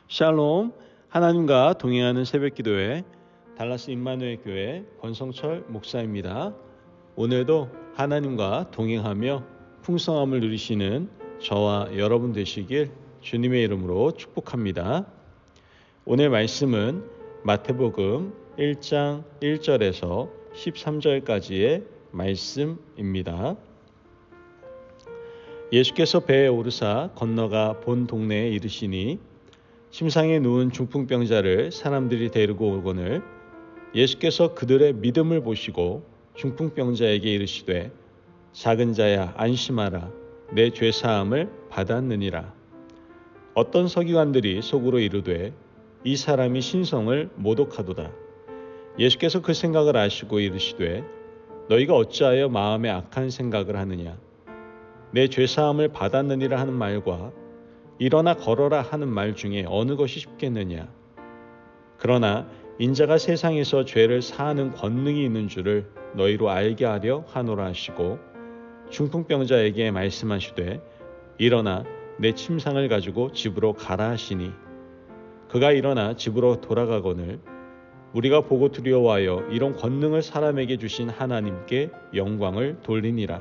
샬롬, 하나님과 동행하는 새벽기도회 달라스 임마누엘 교회 권성철 목사입니다. 오늘도 하나님과 동행하며 풍성함을 누리시는 저와 여러분 되시길 주님의 이름으로 축복합니다. 오늘 말씀은 마태복음 1장 1절에서 13절까지의 말씀입니다. 예수께서 배에 오르사 건너가 본 동네에 이르시니 침상에 누운 중풍병자를 사람들이 데리고 오거늘 예수께서 그들의 믿음을 보시고 중풍병자에게 이르시되 작은 자야 안심하라 내 죄사함을 받았느니라. 어떤 서기관들이 속으로 이르되 이 사람이 신성을 모독하도다. 예수께서 그 생각을 아시고 이르시되 너희가 어찌하여 마음에 악한 생각을 하느냐. 내 죄사함을 받았느니라 하는 말과 일어나 걸어라 하는 말 중에 어느 것이 쉽겠느냐. 그러나 인자가 세상에서 죄를 사하는 권능이 있는 줄을 너희로 알게 하려 하노라 하시고 중풍병자에게 말씀하시되 일어나 내 침상을 가지고 집으로 가라 하시니 그가 일어나 집으로 돌아가거늘 우리가 보고 두려워하여 이런 권능을 사람에게 주신 하나님께 영광을 돌리니라.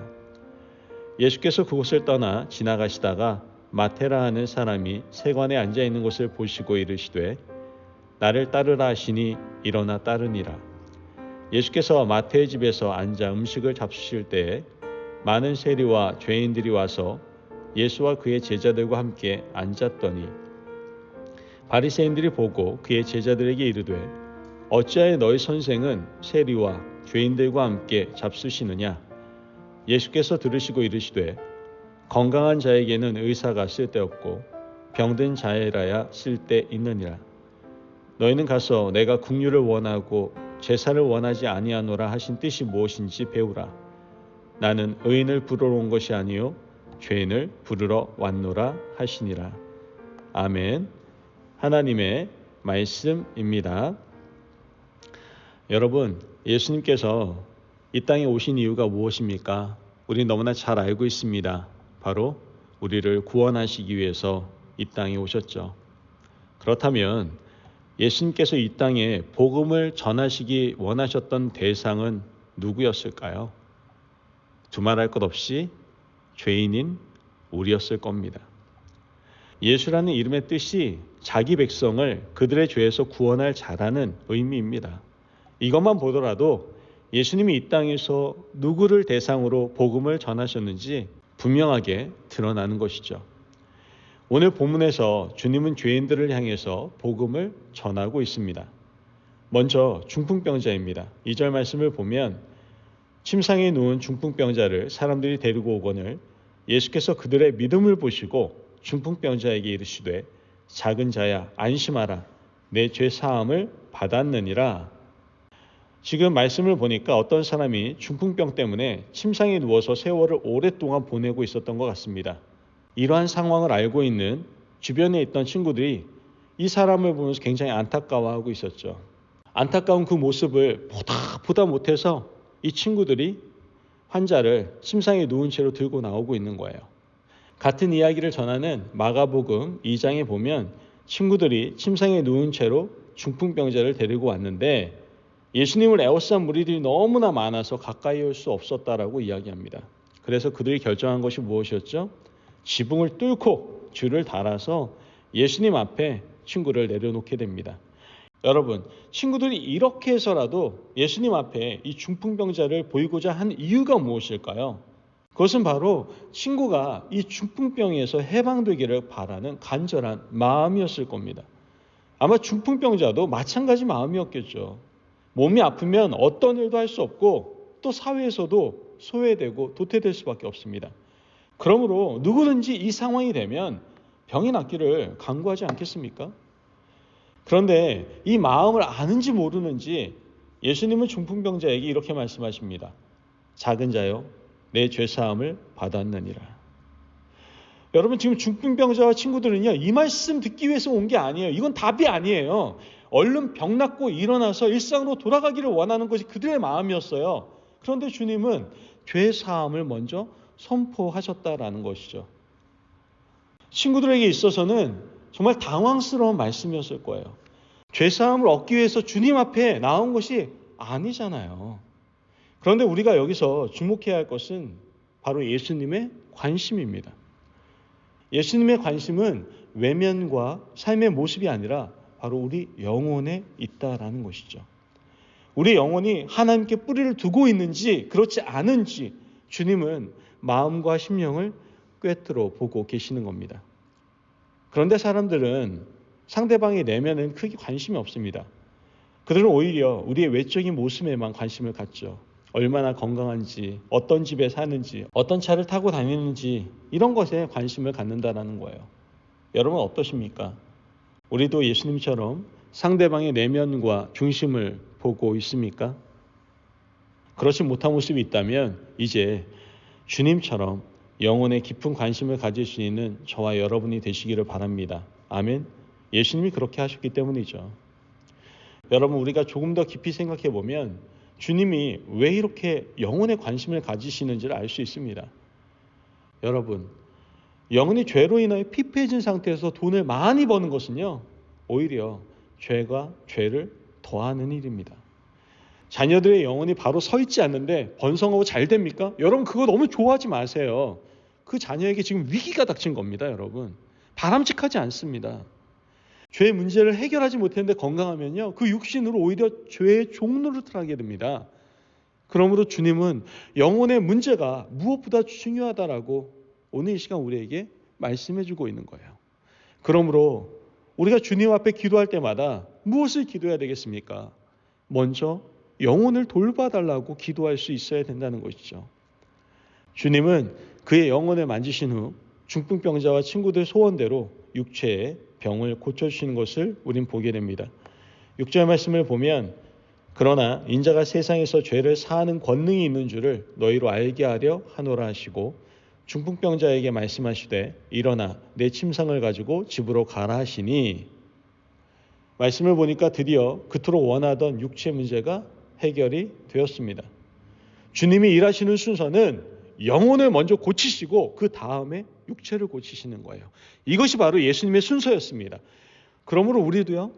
예수께서 그곳을 떠나 지나가시다가 마테라 하는 사람이 세관에 앉아있는 곳을 보시고 이르시되 나를 따르라 하시니 일어나 따르니라. 예수께서 마테의 집에서 앉아 음식을 잡수실 때에 많은 세리와 죄인들이 와서 예수와 그의 제자들과 함께 앉았더니 바리새인들이 보고 그의 제자들에게 이르되 어찌하여 너희 선생은 세리와 죄인들과 함께 잡수시느냐. 예수께서 들으시고 이르시되 건강한 자에게는 의사가 쓸데없고 병든 자에라야 쓸데 있느니라. 너희는 가서 내가 긍휼을 원하고 제사를 원하지 아니하노라 하신 뜻이 무엇인지 배우라. 나는 의인을 부르러 온 것이 아니요 죄인을 부르러 왔노라 하시니라. 아멘. 하나님의 말씀입니다. 여러분, 예수님께서 이 땅에 오신 이유가 무엇입니까? 우리 너무나 잘 알고 있습니다. 바로 우리를 구원하시기 위해서 이 땅에 오셨죠. 그렇다면 예수님께서 이 땅에 복음을 전하시기 원하셨던 대상은 누구였을까요? 두말할 것 없이 죄인인 우리였을 겁니다. 예수라는 이름의 뜻이 자기 백성을 그들의 죄에서 구원할 자라는 의미입니다. 이것만 보더라도 예수님이 이 땅에서 누구를 대상으로 복음을 전하셨는지 분명하게 드러나는 것이죠. 오늘 본문에서 주님은 죄인들을 향해서 복음을 전하고 있습니다. 먼저 중풍병자입니다. 2절 말씀을 보면 침상에 누운 중풍병자를 사람들이 데리고 오거늘 예수께서 그들의 믿음을 보시고 중풍병자에게 이르시되 작은 자야 안심하라 내 죄 사함을 받았느니라. 지금 말씀을 보니까 어떤 사람이 중풍병 때문에 침상에 누워서 세월을 오랫동안 보내고 있었던 것 같습니다. 이러한 상황을 알고 있는 주변에 있던 친구들이 이 사람을 보면서 굉장히 안타까워하고 있었죠. 안타까운 그 모습을 보다 못해서 이 친구들이 환자를 침상에 누운 채로 들고 나오고 있는 거예요. 같은 이야기를 전하는 마가복음 2장에 보면 친구들이 침상에 누운 채로 중풍병자를 데리고 왔는데 예수님을 에워싼 무리들이 너무나 많아서 가까이 올 수 없었다라고 이야기합니다. 그래서 그들이 결정한 것이 무엇이었죠? 지붕을 뚫고 줄을 달아서 예수님 앞에 친구를 내려놓게 됩니다. 여러분, 친구들이 이렇게 해서라도 예수님 앞에 이 중풍병자를 보이고자 한 이유가 무엇일까요? 그것은 바로 친구가 이 중풍병에서 해방되기를 바라는 간절한 마음이었을 겁니다. 아마 중풍병자도 마찬가지 마음이었겠죠. 몸이 아프면 어떤 일도 할 수 없고 또 사회에서도 소외되고 도태될 수밖에 없습니다. 그러므로 누구든지 이 상황이 되면 병이 낫기를 간구하지 않겠습니까? 그런데 이 마음을 아는지 모르는지 예수님은 중풍병자에게 이렇게 말씀하십니다. 작은 자여 내 죄사함을 받았느니라. 여러분, 지금 중풍병자와 친구들은요, 이 말씀 듣기 위해서 온 게 아니에요. 이건 답이 아니에요. 얼른 병 낫고 일어나서 일상으로 돌아가기를 원하는 것이 그들의 마음이었어요. 그런데 주님은 죄사함을 먼저 선포하셨다라는 것이죠. 친구들에게 있어서는 정말 당황스러운 말씀이었을 거예요. 죄사함을 얻기 위해서 주님 앞에 나온 것이 아니잖아요. 그런데 우리가 여기서 주목해야 할 것은 바로 예수님의 관심입니다. 예수님의 관심은 외면과 삶의 모습이 아니라 바로 우리 영혼에 있다라는 것이죠. 우리 영혼이 하나님께 뿌리를 두고 있는지 그렇지 않은지 주님은 마음과 심령을 꿰뚫어 보고 계시는 겁니다. 그런데 사람들은 상대방의 내면은 크게 관심이 없습니다. 그들은 오히려 우리의 외적인 모습에만 관심을 갖죠. 얼마나 건강한지, 어떤 집에 사는지, 어떤 차를 타고 다니는지 이런 것에 관심을 갖는다는 거예요. 여러분 어떠십니까? 우리도 예수님처럼 상대방의 내면과 중심을 보고 있습니까? 그렇지 못한 모습이 있다면 이제 주님처럼 영혼에 깊은 관심을 가질 수 있는 저와 여러분이 되시기를 바랍니다. 아멘. 예수님이 그렇게 하셨기 때문이죠. 여러분 우리가 조금 더 깊이 생각해 보면 주님이 왜 이렇게 영혼에 관심을 가지시는지를 알 수 있습니다. 여러분 영혼이 죄로 인하여 피폐해진 상태에서 돈을 많이 버는 것은요 오히려 죄가 죄를 더하는 일입니다. 자녀들의 영혼이 바로 서 있지 않는데 번성하고 잘 됩니까? 여러분 그거 너무 좋아하지 마세요. 그 자녀에게 지금 위기가 닥친 겁니다. 여러분 바람직하지 않습니다. 죄의 문제를 해결하지 못했는데 건강하면요 그 육신으로 오히려 죄의 종노릇을 하게 됩니다. 그러므로 주님은 영혼의 문제가 무엇보다 중요하다라고 오늘 이 시간 우리에게 말씀해 주고 있는 거예요. 그러므로 우리가 주님 앞에 기도할 때마다 무엇을 기도해야 되겠습니까? 먼저 영혼을 돌봐달라고 기도할 수 있어야 된다는 것이죠. 주님은 그의 영혼을 만지신 후 중풍병자와 친구들 소원대로 육체의 병을 고쳐주시는 것을 우린 보게 됩니다. 6절 말씀을 보면 그러나 인자가 세상에서 죄를 사하는 권능이 있는 줄을 너희로 알게 하려 하노라 하시고 중풍병자에게 말씀하시되 일어나 내 침상을 가지고 집으로 가라 하시니 말씀을 보니까 드디어 그토록 원하던 육체 문제가 해결이 되었습니다. 주님이 일하시는 순서는 영혼을 먼저 고치시고 그 다음에 육체를 고치시는 거예요. 이것이 바로 예수님의 순서였습니다. 그러므로 우리도요.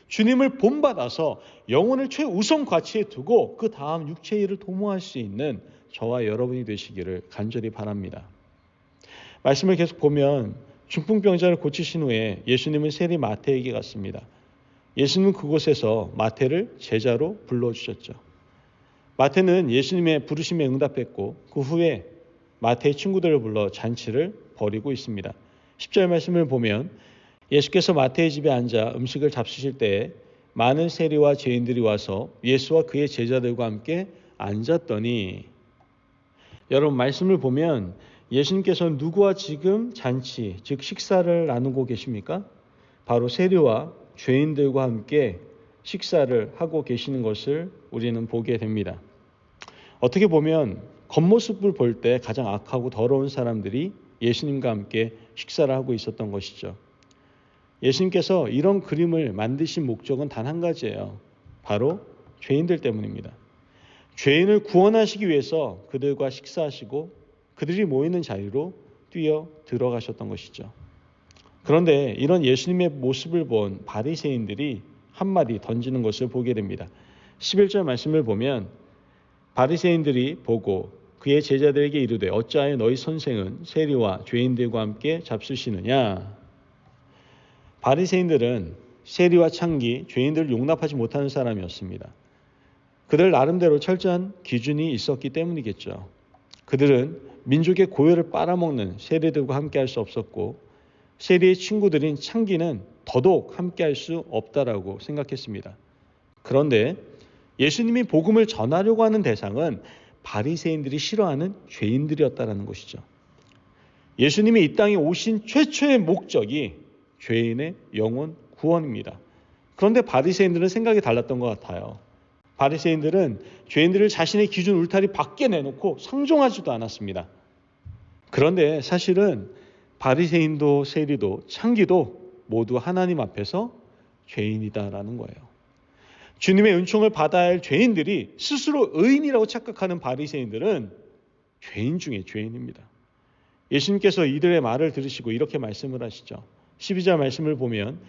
주님을 본받아서 영혼을 최우선 가치에 두고 그 다음 육체의 일을 도모할 수 있는 저와 여러분이 되시기를 간절히 바랍니다. 말씀을 계속 보면 중풍병자를 고치신 후에 예수님은 세리 마태에게 갔습니다. 예수님은 그곳에서 마태를 제자로 불러주셨죠. 마태는 예수님의 부르심에 응답했고 그 후에 마태의 친구들을 불러 잔치를 벌이고 있습니다. 10절 말씀을 보면 예수께서 마태의 집에 앉아 음식을 잡수실 때에 많은 세리와 죄인들이 와서 예수와 그의 제자들과 함께 앉았더니 여러분 말씀을 보면 예수님께서는 누구와 지금 잔치 즉 식사를 나누고 계십니까? 바로 세리와 죄인들과 함께 식사를 하고 계시는 것을 우리는 보게 됩니다. 어떻게 보면 겉모습을 볼 때 가장 악하고 더러운 사람들이 예수님과 함께 식사를 하고 있었던 것이죠. 예수님께서 이런 그림을 만드신 목적은 단 한 가지예요. 바로 죄인들 때문입니다. 죄인을 구원하시기 위해서 그들과 식사하시고 그들이 모이는 자리로 뛰어 들어가셨던 것이죠. 그런데 이런 예수님의 모습을 본 바리새인들이 한마디 던지는 것을 보게 됩니다. 11절 말씀을 보면 바리새인들이 보고 그의 제자들에게 이르되 어찌하여 너희 선생은 세리와 죄인들과 함께 잡수시느냐. 바리새인들은 세리와 창기, 죄인들을 용납하지 못하는 사람이었습니다. 그들 나름대로 철저한 기준이 있었기 때문이겠죠. 그들은 민족의 고열을 빨아먹는 세리들과 함께할 수 없었고 세리의 친구들인 창기는 더더욱 함께할 수 없다라고 생각했습니다. 그런데 예수님이 복음을 전하려고 하는 대상은 바리새인들이 싫어하는 죄인들이었다라는 것이죠. 예수님이 이 땅에 오신 최초의 목적이 죄인의 영혼 구원입니다. 그런데 바리새인들은 생각이 달랐던 것 같아요. 바리새인들은 죄인들을 자신의 기준 울타리 밖에 내놓고 상종하지도 않았습니다. 그런데 사실은 바리새인도 세리도 창기도 모두 하나님 앞에서 죄인이다라는 거예요. 주님의 은총을 받아야 할 죄인들이 스스로 의인이라고 착각하는 바리새인들은 죄인 중에 죄인입니다. 예수님께서 이들의 말을 들으시고 이렇게 말씀을 하시죠. 12절 말씀을 보면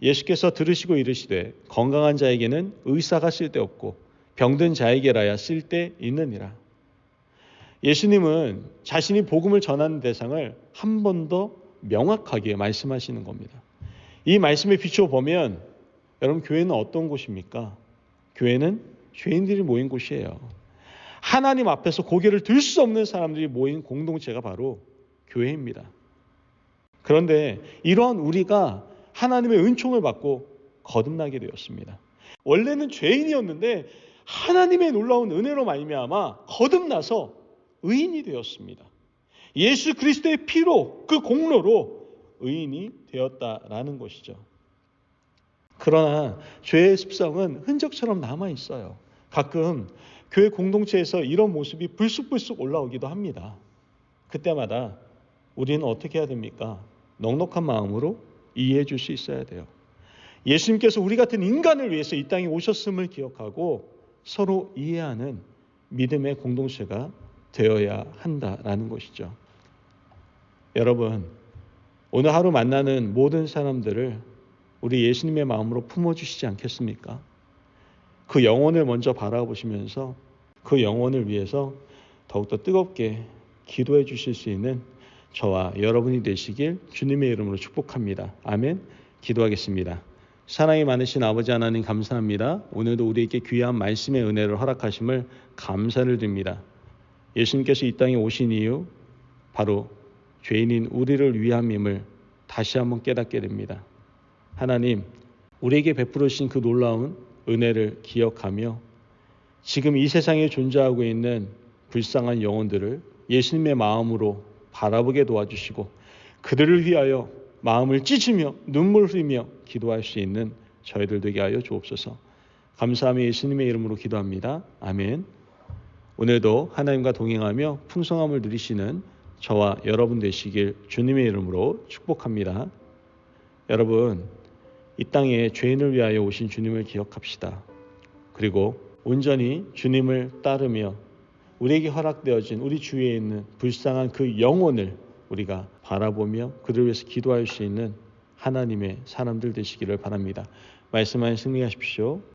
예수께서 들으시고 이르시되 건강한 자에게는 의사가 쓸데없고 병든 자에게라야 쓸데있느니라. 예수님은 자신이 복음을 전하는 대상을 한 번 더 명확하게 말씀하시는 겁니다. 이 말씀에 비추어 보면 여러분, 교회는 어떤 곳입니까? 교회는 죄인들이 모인 곳이에요. 하나님 앞에서 고개를 들 수 없는 사람들이 모인 공동체가 바로 교회입니다. 그런데 이러한 우리가 하나님의 은총을 받고 거듭나게 되었습니다. 원래는 죄인이었는데 하나님의 놀라운 은혜로 말미암아 거듭나서 의인이 되었습니다. 예수 그리스도의 피로, 그 공로로 의인이 되었다라는 것이죠. 그러나 죄의 습성은 흔적처럼 남아 있어요. 가끔 교회 공동체에서 이런 모습이 불쑥불쑥 올라오기도 합니다. 그때마다 우리는 어떻게 해야 됩니까? 넉넉한 마음으로 이해해 줄 수 있어야 돼요. 예수님께서 우리 같은 인간을 위해서 이 땅에 오셨음을 기억하고 서로 이해하는 믿음의 공동체가 되어야 한다라는 것이죠. 여러분, 오늘 하루 만나는 모든 사람들을 우리 예수님의 마음으로 품어주시지 않겠습니까? 그 영혼을 먼저 바라보시면서 그 영혼을 위해서 더욱더 뜨겁게 기도해 주실 수 있는 저와 여러분이 되시길 주님의 이름으로 축복합니다. 아멘. 기도하겠습니다. 사랑이 많으신 아버지 하나님, 감사합니다. 오늘도 우리에게 귀한 말씀의 은혜를 허락하심을 감사를 드립니다. 예수님께서 이 땅에 오신 이유 바로 죄인인 우리를 위함임을 다시 한번 깨닫게 됩니다. 하나님, 우리에게 베풀어 주신 그 놀라운 은혜를 기억하며 지금 이 세상에 존재하고 있는 불쌍한 영혼들을 예수님의 마음으로 바라보게 도와주시고 그들을 위하여 마음을 찢으며 눈물 흘리며 기도할 수 있는 저희들 되게 하여 주옵소서. 감사하며 예수님의 이름으로 기도합니다. 아멘. 오늘도 하나님과 동행하며 풍성함을 누리시는 저와 여러분 되시길 주님의 이름으로 축복합니다. 여러분, 이 땅에 죄인을 위하여 오신 주님을 기억합시다. 그리고 온전히 주님을 따르며 우리에게 허락되어진 우리 주위에 있는 불쌍한 그 영혼을 우리가 바라보며 그들을 위해서 기도할 수 있는 하나님의 사람들 되시기를 바랍니다. 말씀만 승리하십시오.